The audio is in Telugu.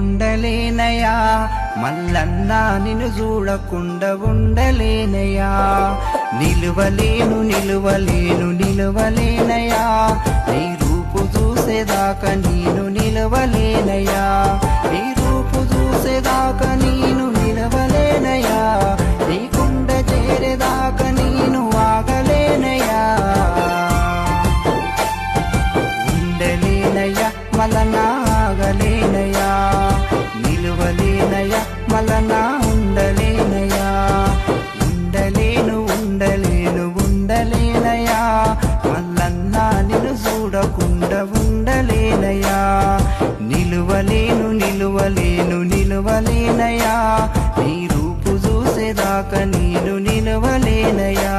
ఉండలేనయా మల్లన్నా నిన్ను చూడకుండా ఉండలేనయా నిలువలేను నిలువలేను నిలువలేనయా నీ రూపు చూసేదాకా నేను నిలవలేనయా నీ రూపు చూసేదాకా నేను నిలవలేనయా నీ కుండ చేరేదాకా నేను ఆగలేనయా ఉండలేనయా మల్లన్నా ఆగలేనయా నిలువలేనయా మల్లన్నా ఉండలేనయా ఉండలేను ఉండలేను ఉండలేనయా మల్లన్నా నిన్ను చూడకుండా ఉండలేనయా నిలువలేను నిలువలేను నిలువలేనయా నీ రూపు చూసేదాకా నేను నిలవలేనయా